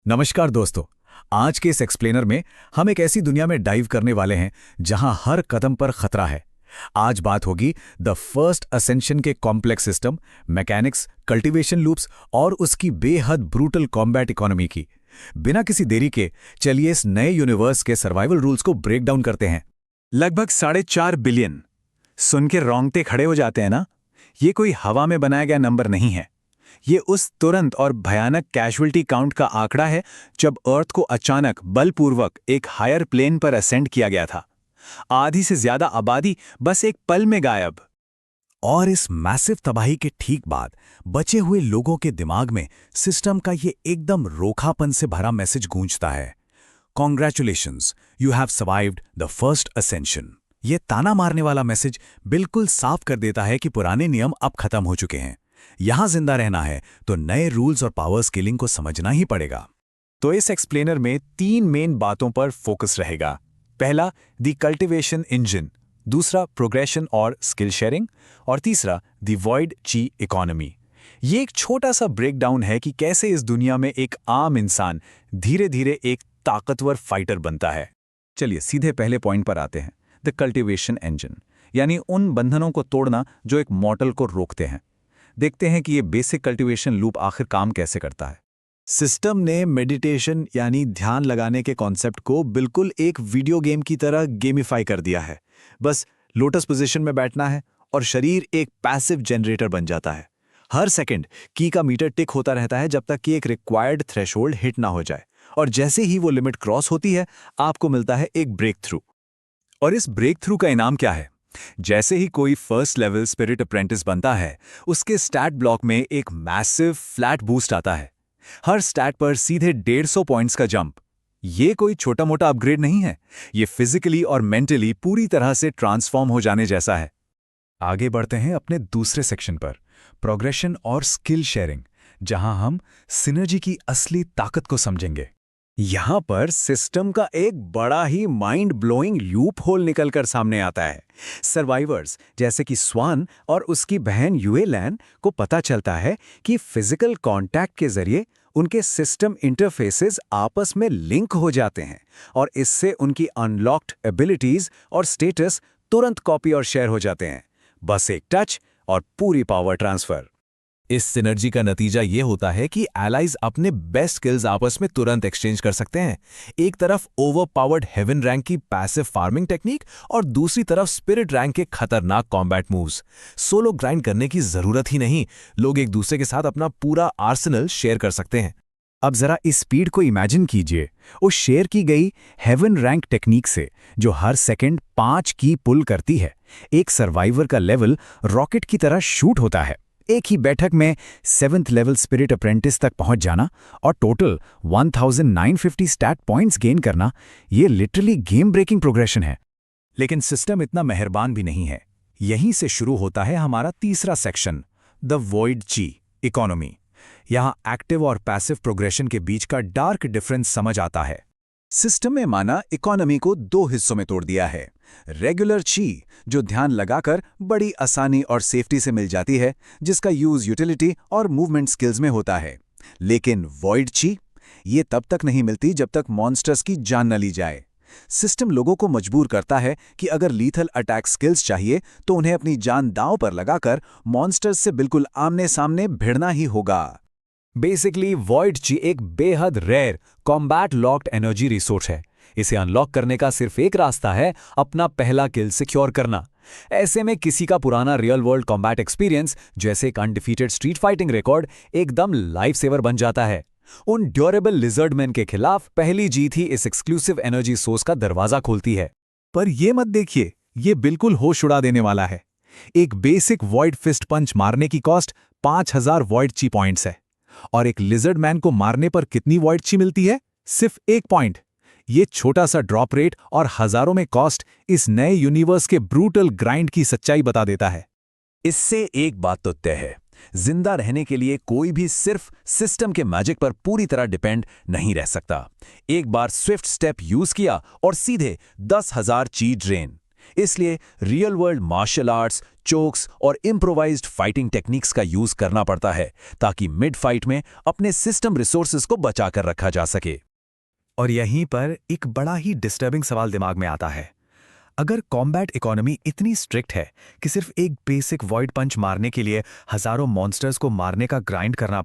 नमस्कार दोस्तों। आज के इस एक्सप्लेनर में हम एक ऐसी दुनिया में डाइव करने वाले हैं जहां हर कदम पर खतरा है। आज बात होगी द फर्स्ट असेंशन के complex system, mechanics, cultivation loops और उसकी बेहद ब्रूटल कॉम्बैट इकोनॉमी की। बिना किसी देरी के चलिए इस नए यूनिवर्स के सर्वाइवल रूल्स को ब्रेक डाउन करते हैं। लगभग 4.5 बिलियन। सुन के रोंगटे खड़े हो जाते हैं ना। ये कोई हवा में बनाया गया नंबर नहीं है। ये उस तुरंत और भयानक कैजुअल्टी काउंट का आंकड़ा है जब अर्थ को अचानक बलपूर्वक एक हायर प्लेन पर असेंड किया गया था। आधी से ज्यादा आबादी बस एक पल में गायब। और इस मैसिव तबाही के ठीक बाद बचे हुए लोगों के दिमाग में सिस्टम का ये एकदम रोखापन से भरा मैसेज गूंजता है, congratulations, you have survived the first ascension. ये ताना मारने वाला मैसेज बिल्कुल साफ कर देता है कि पुराने नियम अब खत्म हो चुके हैं। यहां जिंदा रहना है तो नए रूल्स और पावर स्केलिंग को समझना ही पड़ेगा। तो इस एक्सप्लेनर में 3 मेन बातों पर फोकस रहेगा। पहला, द कल्टीवेशन इंजन। दूसरा, प्रोग्रेशन और स्किल शेयरिंग। और तीसरा, द वॉइड ची इकोनॉमी। ये एक छोटा सा ब्रेकडाउन है कि कैसे इस दुनिया में एक आम इंसान धीरे धीरे एक ताकतवर फाइटर बनता है। चलिए सीधे पहले पॉइंट पर आते हैं, द कल्टीवेशन इंजन, यानी उन बंधनों को तोड़ना जो एक मॉर्टल को रोकते हैं। देखते हैं कि ये बेसिक कल्टीवेशन लूप आखिर काम कैसे करता है। सिस्टम ने मेडिटेशन यानी ध्यान लगाने के कॉन्सेप्ट को बिल्कुल एक वीडियो गेम की तरह गेमिफाई कर दिया है। बस लोटस पोजीशन में बैठना है और शरीर एक पैसिव जनरेटर बन जाता है। हर सेकंड की का मीटर टिक होता रहता है जब तक कि एक रिक्वायर्ड थ्रेशोल्ड हिट ना हो जाए, और जैसे ही वो लिमिट क्रॉस होती है आपको मिलता है एक ब्रेक थ्रू। और इस ब्रेक थ्रू का इनाम क्या है? जैसे ही कोई फर्स्ट लेवल स्पिरिट अप्रेंटिस बनता है, उसके स्टैट ब्लॉक में एक मैसिव फ्लैट बूस्ट आता है। हर स्टैट पर सीधे 150 पॉइंट्स का जंप। ये कोई छोटा मोटा अपग्रेड नहीं है, ये फिजिकली और मेंटली पूरी तरह से ट्रांसफॉर्म हो जाने जैसा है। आगे बढ़ते हैं अपने दूसरे सेक्शन पर, प्रोग्रेशन और स्किल शेयरिंग, जहां हम सिनर्जी की असली ताकत को समझेंगे। यहां पर सिस्टम का एक बड़ा ही माइंड ब्लोइंग लूप होल निकलकर सामने आता है। सर्वाइवर्स जैसे कि स्वान और उसकी बहन यूएलैन को पता चलता है कि फिजिकल कांटेक्ट के जरिए उनके सिस्टम इंटरफेसेस आपस में लिंक हो जाते हैं, और इससे उनकी अनलॉक्ड एबिलिटीज और स्टेटस तुरंत कॉपी और शेयर हो जाते हैं। बस एक टच और पूरी पावर ट्रांसफर। इस सिनर्जी का नतीजा ये होता है कि एलाइज अपने बेस्ट स्किल्स आपस में तुरंत एक्सचेंज कर सकते हैं। एक तरफ ओवरपावर्ड हेवन रैंक की पैसिव फार्मिंग टेक्निक और दूसरी तरफ स्पिरिट रैंक के खतरनाक कॉम्बैट मूव्स। सोलो ग्राइंड करने की जरूरत ही नहीं, लोग एक दूसरे के साथ अपना पूरा आर्सेनल शेयर कर सकते हैं। अब जरा इस स्पीड को इमेजिन कीजिए, उस शेयर की गई हेवन रैंक टेक्निक से जो हर सेकंड 5 की पुल करती है। एक सर्वाइवर का लेवल रॉकेट की तरह शूट होता है। एक ही बैठक में 7th लेवल स्पिरिट अप्रेंटिस तक पहुंच जाना और टोटल 1950 स्टैट पॉइंट्स गेन करना, ये लिटरली गेम ब्रेकिंग प्रोग्रेशन है। लेकिन सिस्टम इतना मेहरबान भी नहीं है। यहीं से शुरू होता है हमारा तीसरा सेक्शन, द वॉइड ची इकोनॉमी। यहां एक्टिव और पैसिव प्रोग्रेशन के बीच का डार्क डिफरेंस समझ आता है। सिस्टम में माना इकोनॉमी को 2 हिस्सों में तोड़ दिया है। रेगुलर ची, जो ध्यान लगाकर बड़ी आसानी और सेफ्टी से मिल जाती है, जिसका यूज यूटिलिटी और मूवमेंट स्किल्स में होता है। लेकिन वॉइड ची, ये तब तक नहीं मिलती जब तक मॉन्स्टर्स की जान न ली जाए। सिस्टम लोगों को मजबूर करता है कि अगर लीथल अटैक स्किल्स चाहिए तो उन्हें अपनी जान दांव पर लगाकर मॉन्स्टर्स से बिल्कुल आमने सामने भिड़ना ही होगा। बेसिकली वॉइड ची एक बेहद rare combat locked energy resource है। इसे अनलॉक करने का सिर्फ एक रास्ता है, अपना पहला किल सिक्योर करना। ऐसे में किसी का पुराना रियल वर्ल्ड कॉम्बैट एक्सपीरियंस, जैसे एक अनडिफीटेड स्ट्रीट फाइटिंग रिकॉर्ड, एकदम लाइफ सेवर बन जाता है। उन ड्यूरेबल लिजर्डमैन के खिलाफ पहली जीत ही इस एक्सक्लूसिव एनर्जी सोर्स का दरवाजा खोलती है। पर ये मत देखिए, ये बिल्कुल होश उड़ा देने वाला है। एक बेसिक वॉइड फिस्ट पंच मारने की कॉस्ट 5000 वॉइड ची पॉइंट्स है, और एक लिजर्डमैन को मारने पर कितनी वॉइड ची मिलती है? सिर्फ 1 पॉइंट। ये छोटा सा ड्रॉप रेट और हजारों में कॉस्ट इस नए यूनिवर्स के ब्रूटल ग्राइंड की सच्चाई बता देता है। इससे एक बात तो तय है, जिंदा रहने के लिए कोई भी सिर्फ सिस्टम के मैजिक पर पूरी तरह डिपेंड नहीं रह सकता। एक बार स्विफ्ट स्टेप यूज किया और सीधे 10,000 ची ड्रेन। इसलिए real world martial arts, chokes और इम्प्रोवाइज्ड फाइटिंग टेक्निक्स का यूज करना पड़ता है ताकि मिड फाइट में अपने सिस्टम रिसोर्सेज को बचाकर रखा जा सके। और यहीं पर एक बड़ा ही डिस्टर्बिंग सवाल दिमाग में आता है। अगर कॉम्बैट इकोनॉमी इतनी स्ट्रिक्ट है कि सिर्फ एक बेसिक वॉइड पंच मारने के लिए हजारों मॉन्स्टर्स को मारने का ग्राइंड करना